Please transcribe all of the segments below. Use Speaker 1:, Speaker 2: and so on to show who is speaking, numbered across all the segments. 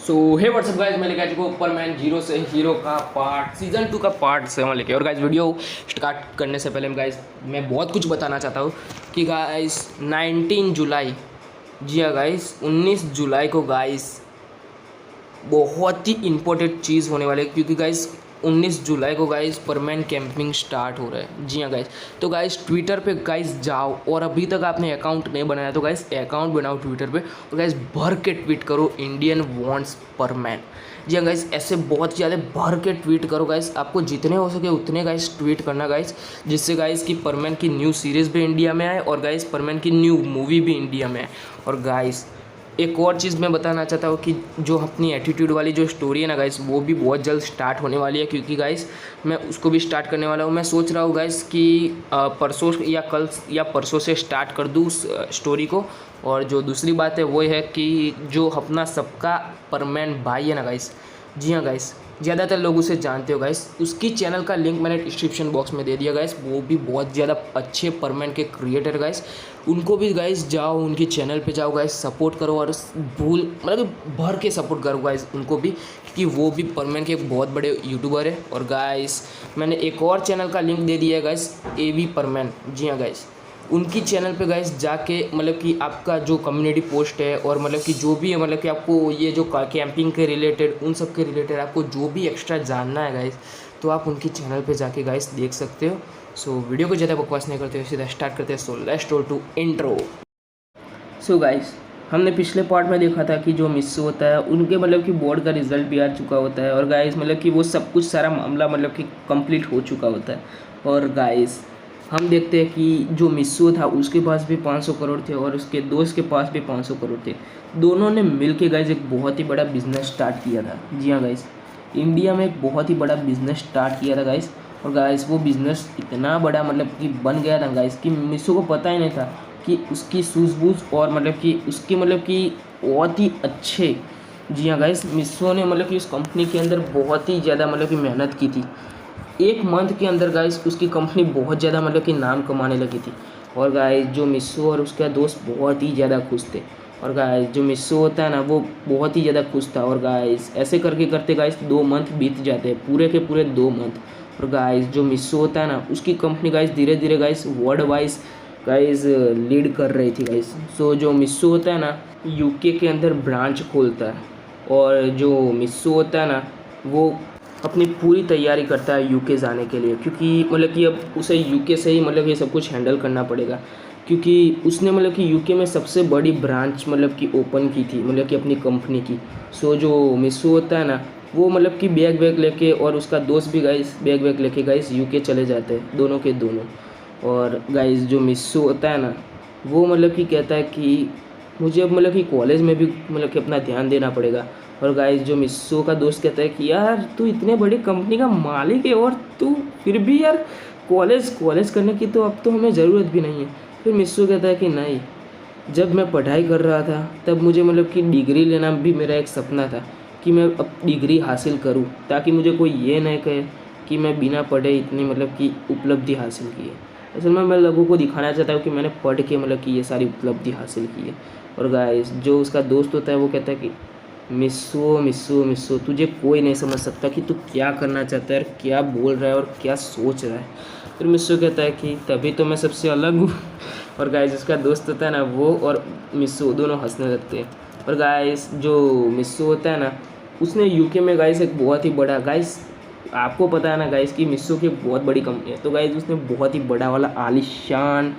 Speaker 1: सो हे WhatsApp guys, मैं लेके आ चुका हूँ सुपरमैन जीरो से हीरो का पार्ट सीजन 2 का पार्ट 7 लेके। और गाइस वीडियो स्टार्ट करने से पहले गाइस मैं बहुत कुछ बताना चाहता हूँ कि गाइस 19 जुलाई, जी हाँ गाइस 19 जुलाई को गाइस बहुत ही इम्पोर्टेंट चीज़ होने वाले, क्योंकि गाइस 19 जुलाई को गाइस परमैन कैंपिंग स्टार्ट हो रहा है। जी हाँ गाइस, तो गाइस ट्विटर पे गाइस जाओ, और अभी तक आपने अकाउंट नहीं बनाया तो गाइस अकाउंट बनाओ ट्विटर पे, और गाइस भर के ट्वीट करो इंडियन वांट्स परमैन। जी हाँ गाइस, ऐसे बहुत ज़्यादा भर के ट्वीट करो गाइस, आपको जितने हो सके उतने गाइस ट्वीट करना गाइस, जिससे गाइस कि परमैन की न्यू सीरीज़ भी इंडिया में आए और गाइस परमैन की न्यू मूवी भी इंडिया में आए। और गाइस एक और चीज़ मैं बताना चाहता हूँ कि जो अपनी एटीट्यूड वाली जो स्टोरी है ना गाइस, वो भी बहुत जल्द स्टार्ट होने वाली है, क्योंकि गाइस मैं उसको भी स्टार्ट करने वाला हूँ। मैं सोच रहा हूँ गाइस कि परसों या कल या परसों से स्टार्ट कर दूँ उस स्टोरी को। और जो दूसरी बात है वो है कि जो अपना सबका परमैन भाई है ना गाइस, जी हाँ गाइस, ज़्यादातर लोग उसे जानते हो गाइस, उसकी चैनल का लिंक मैंने डिस्क्रिप्शन बॉक्स में दे दिया गाइस। वो भी बहुत ज़्यादा अच्छे परमैन के क्रिएटर गाइस, उनको भी गाइस जाओ, उनकी चैनल पे जाओ गाइस, सपोर्ट करो और मतलब भर के सपोर्ट करो गाइस उनको भी, क्योंकि वो भी परमैन के एक बहुत बड़े यूट्यूबर है। और गाइस मैंने एक और चैनल का लिंक दे दिया है गाइस, एवी परमैन, जी हाँ गाइस, उनकी चैनल पे गाइस जाके मतलब कि आपका जो कम्युनिटी पोस्ट है और मतलब कि जो भी है, मतलब कि आपको ये जो कैंपिंग के रिलेटेड, उन सब के रिलेटेड आपको जो भी एक्स्ट्रा जानना है गाइस, तो आप उनकी चैनल पे जाके गाइस देख सकते हो। सो वीडियो को ज़्यादा बकवास नहीं करते हुए सीधा स्टार्ट करते हैं। So let's go to intro. So guys, हमने पिछले पार्ट में देखा था कि जो मिस होता है उनके मतलब कि बोर्ड का रिजल्ट भी आ चुका होता है, और गाइस मतलब कि वो सब कुछ सारा मामला मतलब कि कंप्लीट हो चुका होता है। और गाइस हम देखते हैं कि जो मिस्सू था उसके पास भी 500 करोड़ थे और उसके दोस्त के पास भी 500 करोड़ थे। दोनों ने मिलके गाइस एक बहुत ही बड़ा बिजनेस स्टार्ट किया था। जी हाँ गाइस, इंडिया में एक बहुत ही बड़ा बिजनेस स्टार्ट किया था गाइस। और गाइस वो बिज़नेस इतना बड़ा मतलब कि बन गया था गाइस कि मिस्सू को पता ही नहीं था कि उसकी सूझबूझ और मतलब कि उसकी मतलब कि बहुत ही अच्छे, जी हाँ गाइस, मिस्सू ने मतलब कि उस कंपनी के अंदर बहुत ही ज़्यादा मतलब कि मेहनत की थी। एक मंथ के अंदर गाइस उसकी कंपनी बहुत ज़्यादा मतलब कि नाम कमाने लगी थी। और गाइस जो मिस्सू और उसका दोस्त बहुत ही ज़्यादा खुश थे। और गाइस जो मिस्सू होता है ना, वो बहुत ही ज़्यादा खुश था। और गाइस ऐसे करके करते गाइस 2 मंथ बीत जाते हैं, पूरे के पूरे 2 मंथ। और गाइस जो मिस्सू होता है ना, उसकी कंपनी गाइस धीरे धीरे guys world wise guys lead कर रही थी गाइस। सो जो मिस्सू होता है ना, यूके के अंदर ब्रांच खोलता है, और जो मिस्सू होता है ना, वो अपनी पूरी तैयारी करता है यूके जाने के लिए, क्योंकि मतलब कि अब उसे यूके से ही मतलब ये सब कुछ हैंडल करना पड़ेगा, क्योंकि उसने मतलब कि यूके में सबसे बड़ी ब्रांच मतलब कि ओपन की थी मतलब कि अपनी कंपनी की। सो जो मिस्सू होता है ना, वो मतलब कि बैग वैग लेके और उसका दोस्त भी गाइस बैग वैग लेके गाइस यूके चले जाते हैं, दोनों के दोनों। और गाइस जो मिस्सू होता है ना, वो मतलब कि कहता है कि मुझे अब मतलब कि कॉलेज में भी मतलब कि अपना ध्यान देना पड़ेगा। और गाइस जो मिस्सू का दोस्त कहता है कि यार तू इतने बड़ी कंपनी का मालिक है और तू फिर भी यार कॉलेज करने की तो अब तो हमें ज़रूरत भी नहीं है। फिर मिस्सू कहता है कि नहीं, जब मैं पढ़ाई कर रहा था तब मुझे मतलब कि डिग्री लेना भी मेरा एक सपना था कि मैं अब डिग्री हासिल करूं, ताकि मुझे कोई ये नहीं कहे कि मैं बिना पढ़े इतनी मतलब कि उपलब्धि हासिल की है। असल में मैं लोगों को दिखाना चाहता हूँ कि मैंने पढ़ के मतलब कि ये सारी उपलब्धि हासिल की है। और गाइस जो उसका दोस्त होता है वो कहता है कि मिस्सू मिस्सू मिस्सू, तुझे कोई नहीं समझ सकता कि तू क्या करना चाहता है और क्या बोल रहा है और क्या सोच रहा है। फिर मिस्सू कहता है कि तभी तो मैं सबसे अलग हूँ। और गाइस उसका दोस्त होता है ना, वो और मिस्सू दोनों हंसने लगते हैं। और गाइस जो मिस्सू होता है ना, उसने यूके में गाइस एक बहुत ही बड़ा, गाइस आपको पता है ना गाइस कि मिस्सू की बहुत बड़ी कंपनी है, तो गाइस उसने बहुत ही बड़ा वाला आलीशान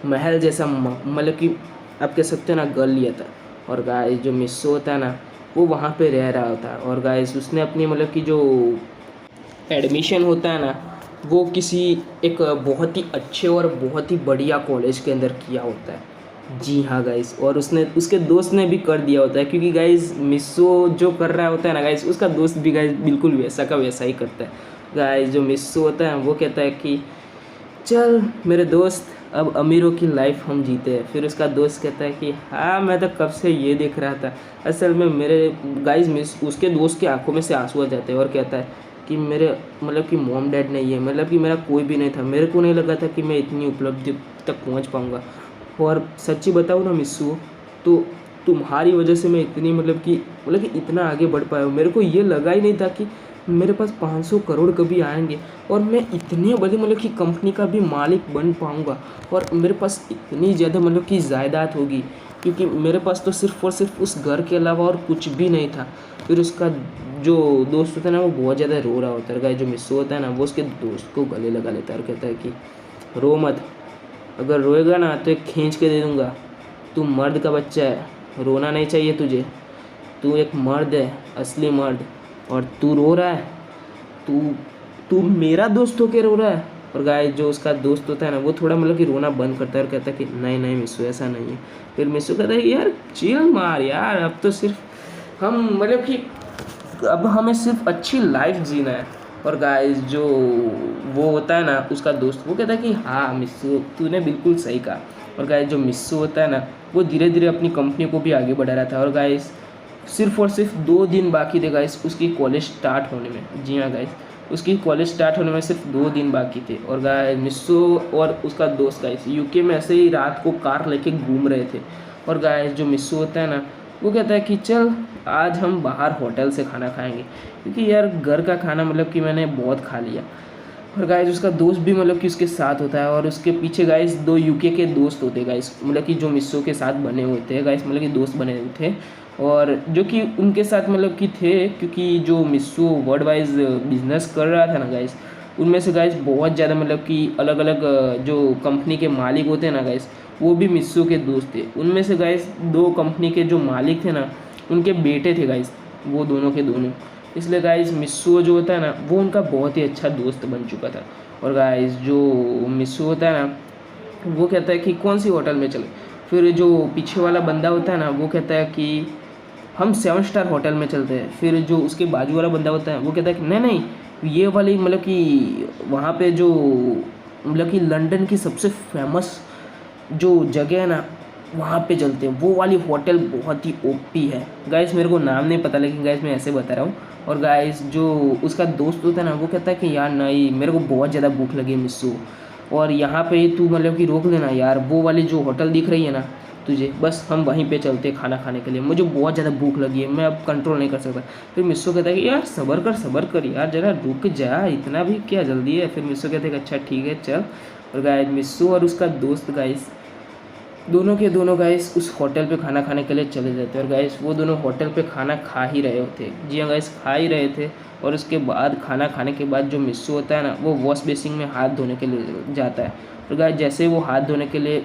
Speaker 1: महल जैसा मतलब कि आप कह सकते हो ना घर लिया था। और गाइस जो मिस्सू होता है ना, वो वहाँ पे रह रहा होता है। और गाइस उसने अपनी मतलब कि जो एडमिशन होता है ना, वो किसी एक बहुत ही अच्छे और बहुत ही बढ़िया कॉलेज के अंदर किया होता है। जी हाँ गाइस, और उसने उसके दोस्त ने भी कर दिया होता है, क्योंकि गाइस मिस्सू जो कर रहा होता है ना गाइस, उसका दोस्त भी गाइस बिल्कुल वैसा का वैसा ही करता है। गाइस जो मिस्सू होता है वो कहता है कि चल मेरे दोस्त, अब अमीरों की लाइफ हम जीते हैं। फिर उसका दोस्त कहता है कि हाँ मैं तो कब से ये देख रहा था। असल में मेरे गाइस मिस उसके दोस्त की आंखों में से आंसू आ जाते हैं और कहता है कि मेरे मतलब कि मॉम डैड नहीं है, मतलब कि मेरा कोई भी नहीं था, मेरे को नहीं लगा था कि मैं इतनी उपलब्धि तक पहुंच पाऊंगा। और सच्ची बताऊँ ना मिस्सू, तो तुम्हारी वजह से मैं इतनी मतलब कि इतना आगे बढ़ पाया हूँ। मेरे को ये लगा ही नहीं था कि मेरे पास 500 करोड़ कभी आएंगे और मैं इतने बड़ी मतलब कि कंपनी का भी मालिक बन पाऊँगा और मेरे पास इतनी ज़्यादा मतलब कि जायदाद होगी, क्योंकि मेरे पास तो सिर्फ और सिर्फ उस घर के अलावा और कुछ भी नहीं था। फिर उसका जो दोस्त होता है ना वो बहुत ज़्यादा रो रहा होता है, जो मिस्सू होता है ना वो उसके दोस्त को गले लगा लेता है और कहता है कि रो मत, अगर रोएगा ना तो एक खींच के दे दूँगा, तू मर्द का बच्चा है, रोना नहीं चाहिए तुझे, तू एक मर्द है, असली मर्द, और तू रो रहा है, तू तू मेरा दोस्त होके रो रहा है। और गाइस जो उसका दोस्त होता है ना वो थोड़ा मतलब कि रोना बंद करता है और कहता है कि नहीं नहीं मिस्सू ऐसा नहीं है। फिर मिस्सू कहता है कि यार चिल मार यार, अब तो सिर्फ हम मतलब कि अब हमें सिर्फ अच्छी लाइफ जीना है। और गाइस जो वो होता है ना उसका दोस्त, वो कहता है कि हाँ मिस्सू तूने बिल्कुल सही कहा। और गाइस जो मिस्सू होता है ना वो धीरे धीरे अपनी कंपनी को भी आगे बढ़ा रहा था। और गाइस सिर्फ और सिर्फ 2 दिन बाकी थे गाइस उसकी कॉलेज स्टार्ट होने में। जी हाँ गाइस, उसकी कॉलेज स्टार्ट होने में सिर्फ 2 दिन बाकी थे। और गाइस मिस्सू और उसका दोस्त गाइस यूके में ऐसे ही रात को कार लेके घूम रहे थे। और गाइस जो मिस्सू होता है ना वो कहता है कि चल आज हम बाहर होटल से खाना खाएंगे, क्योंकि यार घर का खाना मतलब कि मैंने बहुत खा लिया। और गाइस उसका दोस्त भी मतलब कि उसके साथ होता है और उसके पीछे गाइस 2 यूके के दोस्त होते हैं गाइस, मतलब कि जो मिस्सू के साथ बने हुए थे गाइस, मतलब कि दोस्त बने हुए थे और जो कि उनके साथ मतलब कि थे, क्योंकि जो मिस्सू वर्ल्ड वाइज बिजनेस कर रहा था ना गाइस, उनमें से गाइस बहुत ज़्यादा मतलब कि अलग अलग जो कंपनी के मालिक होते हैं ना गाइस वो भी मिस्सू के दोस्त थे। उनमें से गाइस 2 कंपनी के जो मालिक थे ना उनके बेटे थे गाइस, वो दोनों के दोनों। इसलिए गाइस मिस्सू जो होता है ना वो उनका बहुत ही अच्छा दोस्त बन चुका था। और गाइस जो मिस्सू होता है ना वो कहता है कि कौन सी होटल में चले। फिर जो पीछे वाला बंदा होता है ना वो कहता है कि हम 7 स्टार होटल में चलते हैं। फिर जो उसके बाजू वाला बंदा होता है वो कहता है कि नहीं नहीं ये वाली मतलब कि वहाँ पे जो मतलब कि लंदन की सबसे फेमस जो जगह है ना वहाँ पे चलते हैं, वो वाली होटल बहुत ही ओपी है। गाइस मेरे को नाम नहीं पता, लेकिन गाइस मैं ऐसे बता रहा हूँ। और गाइस जो उसका दोस्त होता है ना वो कहता है कि यार नहीं मेरे को बहुत ज़्यादा भूख लगी है मिस्सू, और यहाँ पे तू मतलब कि रोक लेना यार, वो वाली जो होटल दिख रही है ना तुझे, बस हम वहीं पे चलते हैं खाना खाने के लिए, मुझे बहुत ज़्यादा भूख लगी है, मैं अब कंट्रोल नहीं कर सकता। फिर मिस्सू कहता है कि यार सब्र कर यार, ज़रा रुक जा, इतना भी क्या जल्दी है। फिर मिस्सू कहते हैं कि अच्छा ठीक है चल। और गाइस मिस्सू और उसका दोस्त गाइस दोनों के दोनों गाइस उस होटल पे खाना खाने के लिए चले जाते हैं। और गाइस वो दोनों होटल पे खाना खा ही रहे होते, जी हाँ गाइस खा ही रहे थे। और उसके बाद खाना खाने के बाद जो मिस्सू होता है ना वो वॉश बेसिन में हाथ धोने के लिए जाता है। और गाइस जैसे वो हाथ धोने के लिए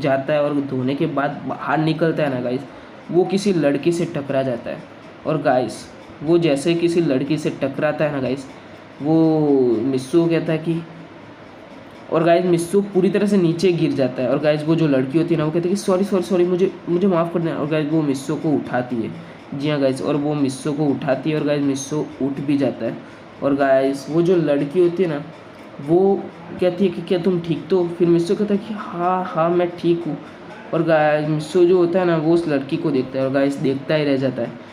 Speaker 1: जाता है और धोने के बाद बाहर निकलता है ना गाइस वो किसी लड़की से टकरा जाता है। और गाइस वो जैसे किसी लड़की से टकराता है ना गाइस वो मिस्सू कहता है कि, और गाइस मिस्सू पूरी तरह से नीचे गिर जाता है। और गाइस वो जो लड़की होती है ना वो कहती है कि सॉरी मुझे माफ़ कर देना। और गाइस वो मिस्सू को उठाती है, जी हाँ गाइस, और वो मिस्सू को उठाती है और गाइस मिस्सू उठ भी जाता है। और गाइस वो जो लड़की होती है ना वो कहती है कि क्या तुम ठीक तो? फिर मिस्सू कहता है कि हाँ मैं ठीक हूँ। और गाइस मिस्सू जो होता है ना वो उस लड़की को देखता है और गाइस देखता ही रह जाता है।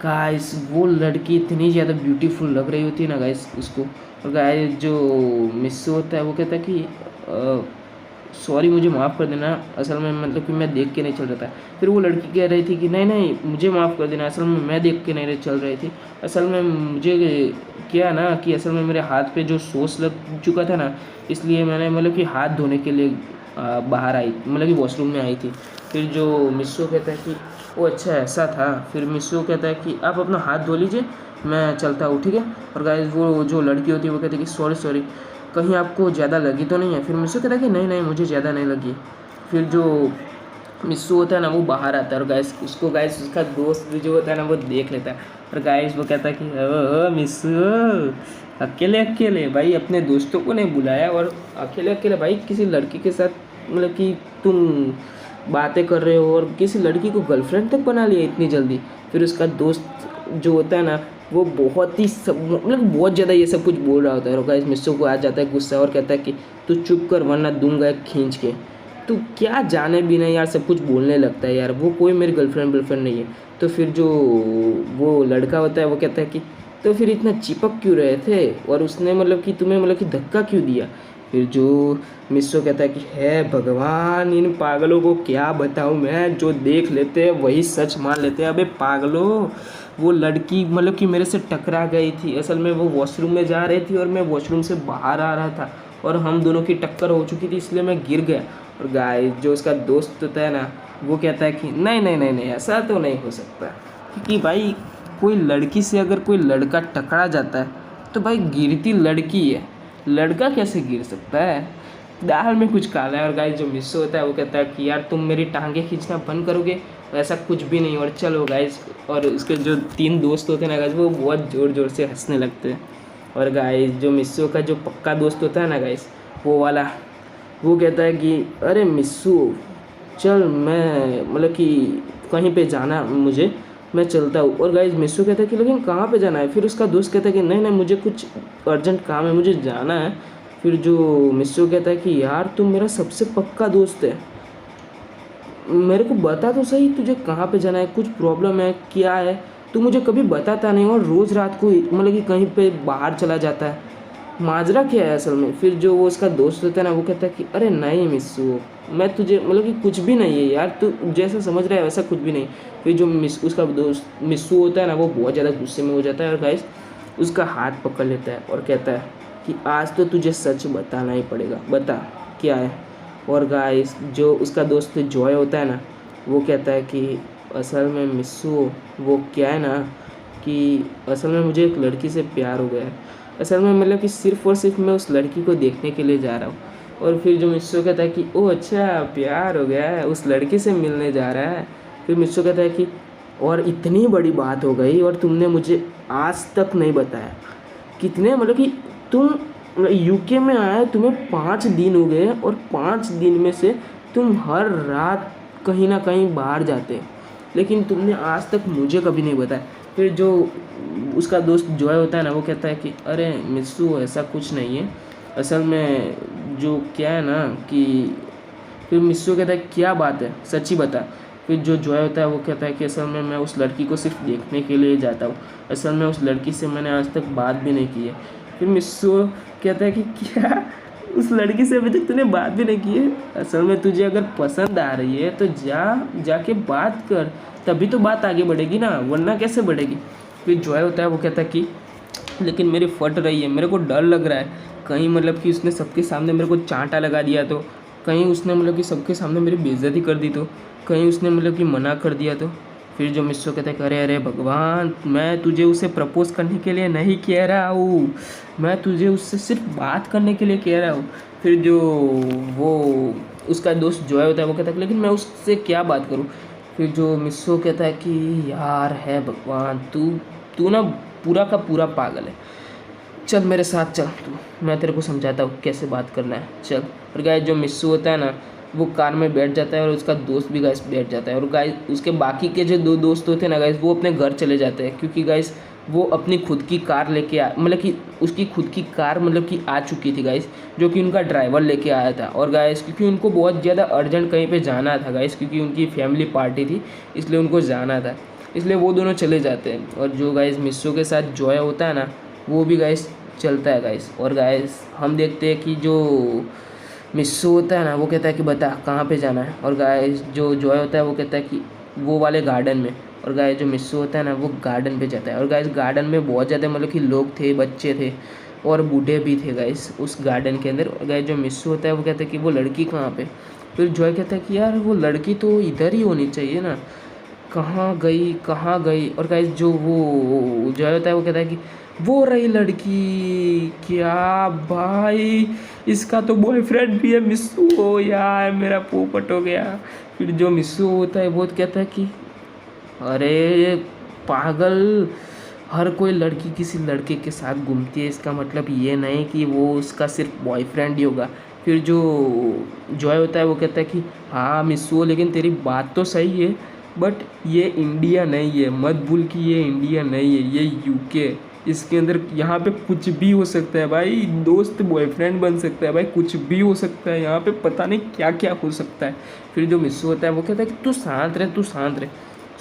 Speaker 1: गाइस वो लड़की इतनी ज़्यादा ब्यूटीफुल लग रही होती है ना गाइस उसको। और गाइस जो मिस्सू होता है वो कहता है कि सॉरी मुझे माफ़ कर देना, असल में मतलब कि मैं देख के नहीं चल रहा था। फिर वो लड़की कह रही थी कि नहीं नहीं मुझे माफ़ कर देना, असल में मैं देख के नहीं चल रही थी, असल में मुझे क्या ना कि असल में मेरे हाथ पे जो सॉस लग चुका था ना इसलिए मैंने मतलब कि हाथ धोने के लिए बाहर आई, मतलब कि वॉशरूम में आई थी। फिर जो मिस्सू कहता है कि वो अच्छा ऐसा था। फिर मिस्सू कहता है कि आप अपना हाथ धो लीजिए, मैं चलता हूँ ठीक है। और गाइस वो जो लड़की होती है वो कहती है कि सॉरी कहीं आपको ज़्यादा लगी तो नहीं है? फिर मिस्सू कहता है कि नहीं मुझे ज़्यादा नहीं लगी। फिर जो मिस्सू होता है ना वो बाहर आता है और गाइस उसको गाइस उसका दोस्त जो होता है ना वो देख लेता है। और गाइस वो कहता है कि ओ मिस्सू अकेले भाई अपने दोस्तों को नहीं बुलाया और अकेले भाई किसी लड़की के साथ मतलब कि तुम बातें कर रहे हो और किसी लड़की को गर्लफ्रेंड तक बना लिया इतनी जल्दी। फिर उसका दोस्त जो होता है ना वो बहुत ही मतलब बहुत ज़्यादा ये सब कुछ बोल रहा होता है। और गाइस मिस्सू को आ जाता है गुस्सा और कहता है कि तू चुप कर वरना दूंगा एक खींच के। तू क्या जाने भी नहीं यार सब कुछ बोलने लगता है यार, वो कोई मेरी गर्लफ्रेंड नहीं है। तो फिर जो वो लड़का होता है वो कहता है कि तो फिर इतना चिपक क्यों रहे थे और उसने मतलब कि तुम्हें मतलब कि धक्का क्यों दिया? फिर जो मिस्सो कहता है कि है भगवान, इन पागलों को क्या बताऊं मैं, जो देख लेते हैं वही सच मान लेते हैं। अबे पागलों, वो लड़की मतलब कि मेरे से टकरा गई थी। असल में वो वॉशरूम में जा रही थी और मैं वॉशरूम से बाहर आ रहा था और हम दोनों की टक्कर हो चुकी थी, इसलिए मैं गिर गया। और गाइस जो उसका दोस्त होता है ना, वो कहता है कि नहीं नहीं नहीं नहीं, ऐसा तो नहीं हो सकता, क्योंकि भाई कोई लड़की से अगर कोई लड़का टकरा जाता है तो भाई गिरती लड़की है, लड़का कैसे गिर सकता है। दाल में कुछ काला है। और गाइस जो मिस्सो होता है वो कहता है कि यार तुम मेरी टांगे खींचना बंद करोगे, ऐसा कुछ भी नहीं। और चलो गाइस, और उसके जो 3 दोस्त होते हैं ना गाइस, वो बहुत ज़ोर ज़ोर से हंसने लगते हैं। और गाइस जो मिस्सो का जो पक्का दोस्त होता है ना गाइस, वो वाला, वो कहता है कि अरे मिस्सो चल, मैं मतलब कि कहीं पे जाना है मुझे, मैं चलता हूँ। और गाइस मिस्सो कहता है कि लेकिन कहाँ पे जाना है। फिर उसका दोस्त कहता है कि नहीं नहीं, मुझे कुछ अर्जेंट काम है, मुझे जाना है। फिर जो मिस्सो कहता है कि यार तुम मेरा सबसे पक्का दोस्त है, मेरे को बता तो सही तुझे कहाँ पे जाना है, कुछ प्रॉब्लम है क्या है, तू मुझे कभी बताता नहीं और रोज़ रात को मतलब कि कहीं पे बाहर चला जाता है, माजरा क्या है असल में। फिर जो वो उसका दोस्त होता है ना, वो कहता है कि अरे नहीं मिस्सू, मैं तुझे मतलब कि कुछ भी नहीं है यार, तू जैसा समझ रहा है वैसा कुछ भी नहीं। फिर जो उसका दोस्त मिस्सू होता है ना, वो बहुत ज़्यादा गुस्से में हो जाता है और गाइस उसका हाथ पकड़ लेता है और कहता है कि आज तो तुझे सच बताना ही पड़ेगा, बता क्या है। और गाइस जो उसका दोस्त जॉय होता है ना, वो कहता है कि असल में मिस्सू, वो क्या है ना कि असल में मुझे एक लड़की से प्यार हो गया है। असल में मतलब कि सिर्फ़ और सिर्फ मैं उस लड़की को देखने के लिए जा रहा हूँ। और फिर जो मिस्सू कहता है कि ओह अच्छा, प्यार हो गया है, उस लड़की से मिलने जा रहा है। फिर मिस्सू कहता है कि और इतनी बड़ी बात हो गई और तुमने मुझे आज तक नहीं बताया। कितने मतलब कि तुम यूके में आए, तुम्हें 5 दिन हो गए और 5 दिन में से तुम हर रात कहीं ना कहीं बाहर जाते, लेकिन तुमने आज तक मुझे कभी नहीं बताया। फिर जो उसका दोस्त जॉय होता है ना, वो कहता है कि अरे मिस्सू ऐसा कुछ नहीं है, असल में जो क्या है ना कि फिर मिस्सू कहता है क्या बात है, सच्ची बता। फिर जो जॉय होता है वो कहता है कि असल में मैं उस लड़की को सिर्फ देखने के लिए जाता हूँ, असल में उस लड़की से मैंने आज तक बात भी नहीं की है। फिर मिस्सू कहता है कि क्या, उस लड़की से अभी तक तूने बात भी नहीं की है, असल में तुझे अगर पसंद आ रही है तो जाके बात कर, तभी तो बात आगे बढ़ेगी ना, वरना कैसे बढ़ेगी। फिर जॉय होता है वो कहता है कि लेकिन मेरी फट रही है, मेरे को डर लग रहा है, कहीं मतलब कि उसने सबके सामने मेरे को चांटा लगा दिया तो, कहीं उसने मतलब कि सबके सामने मेरी बेइज्जती कर दी तो, कहीं उसने मतलब कि मना कर दिया तो। फिर जो मिस्सो कहता है कि अरे अरे भगवान, मैं तुझे उसे प्रपोज़ करने के लिए नहीं कह रहा हूँ, मैं तुझे उससे सिर्फ बात करने के लिए कह रहा हूँ। फिर जो वो उसका दोस्त जॉय होता है वो कहता है लेकिन मैं उससे क्या बात करूँ। फिर जो मिस्सो कहता है कि यार है भगवान, तू तू ना पूरा का पूरा पागल है, चल मेरे साथ चल, तू मैं तेरे को समझाता हूँ कैसे बात करना है, चल। और गाइस जो मिस्सू होता है ना, वो कार में बैठ जाता है और उसका दोस्त भी गाइस बैठ जाता है। और गाइस उसके बाकी के जो 2 दोस्त होते हैं ना गाइस, वो अपने घर चले जाते हैं, क्योंकि गाइस वो अपनी खुद की कार लेके आ मतलब कि उसकी खुद की कार मतलब कि आ चुकी थी गाइस, जो कि उनका ड्राइवर लेके आया था। और गाइस क्योंकि उनको बहुत ज़्यादा अर्जेंट कहीं पे जाना था गाइस, क्योंकि उनकी फैमिली पार्टी थी, इसलिए उनको जाना था, इसलिए वो दोनों चले जाते हैं। और जो गाइस मिस्सू के साथ जॉय होता है ना, वो भी गाइस चलता है गाइस। और गाइस हम देखते हैं कि जो मिस्सू होता है ना, वो कहता है कि बता कहाँ पे जाना है। और गाइस जो जॉय होता है वो कहता है कि वो वाले गार्डन में। और गाइस जो मिस्सू होता है ना, वो गार्डन पे जाता है। और गाइस गार्डन में बहुत ज़्यादा मतलब कि लोग थे, बच्चे थे और बूढ़े भी थे गाइस उस गार्डन के अंदर। और गाइस जो मिस्सू होता है वो कहता है कि वो लड़की कहाँ पे। फिर जॉय कहता है कि यार वो लड़की तो इधर ही होनी चाहिए ना, कहाँ गई कहाँ गई। और गाइस जो वो जॉय होता है वो कहता है कि वो रही लड़की, क्या भाई, इसका तो बॉयफ्रेंड भी है मिस्सू, हो यार मेरा पोपट हो गया। फिर जो मिस्सू होता है वो कहता है कि अरे पागल, हर कोई लड़की किसी लड़के के साथ घूमती है, इसका मतलब ये नहीं कि वो उसका सिर्फ बॉयफ्रेंड ही होगा। फिर जो जॉय होता है वो कहता है कि हाँ मिस्सू, लेकिन तेरी बात तो सही है, बट ये इंडिया नहीं है, मत भूल कि ये इंडिया नहीं है, ये यूके, इसके अंदर यहाँ पे कुछ भी हो सकता है भाई, दोस्त बॉयफ्रेंड बन सकता है भाई, कुछ भी हो सकता है यहाँ पे, पता नहीं क्या क्या हो सकता है। फिर जो मिस्सू होता है वो कहता है कि तू शांत रहे, तू शांत रहे,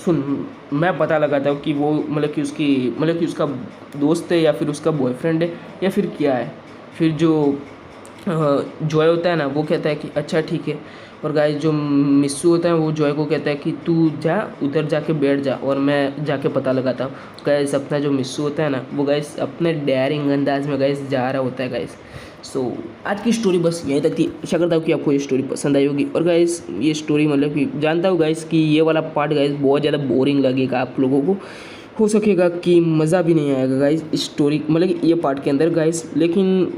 Speaker 1: सुन मैं पता लगाता हूँ कि वो मतलब कि उसका दोस्त है या फिर उसका बॉयफ्रेंड है या फिर क्या है। फिर जो जॉय होता है ना, वो कहता है कि अच्छा ठीक है। और गाइस जो मिस्सू होता है वो जॉय को कहता है कि तू जा उधर जाके बैठ जा और मैं जाके पता लगाता हूँ। गाइस अपना जो मिस्सू होता है ना, वो गाइस अपने डेयरिंग अंदाज में गाइस जा रहा होता है गाइस। सो आज की स्टोरी बस यहीं तक थी। आशा करता हूँ कि आपको ये स्टोरी पसंद आई होगी। और गाइस ये स्टोरी मतलब कि जानता हूँ गाइस कि ये वाला पार्ट गाइस बहुत ज़्यादा बोरिंग लगेगा आप लोगों को, हो सकेगा कि मज़ा भी नहीं आएगा गाइस इस स्टोरी मतलब कि ये पार्ट के अंदर गाइस। लेकिन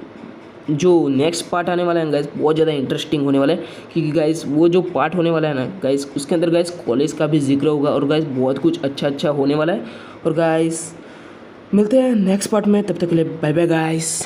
Speaker 1: जो नेक्स्ट पार्ट आने वाला है गाइस बहुत ज़्यादा इंटरेस्टिंग होने वाला है, क्योंकि गाइस वो जो पार्ट होने वाला है ना गाइस, उसके अंदर गाइस कॉलेज का भी जिक्र होगा और गाइस बहुत कुछ अच्छा अच्छा होने वाला है। और गाइस मिलते हैं नेक्स्ट पार्ट में, तब तक के लिए बाय बाय गाइस।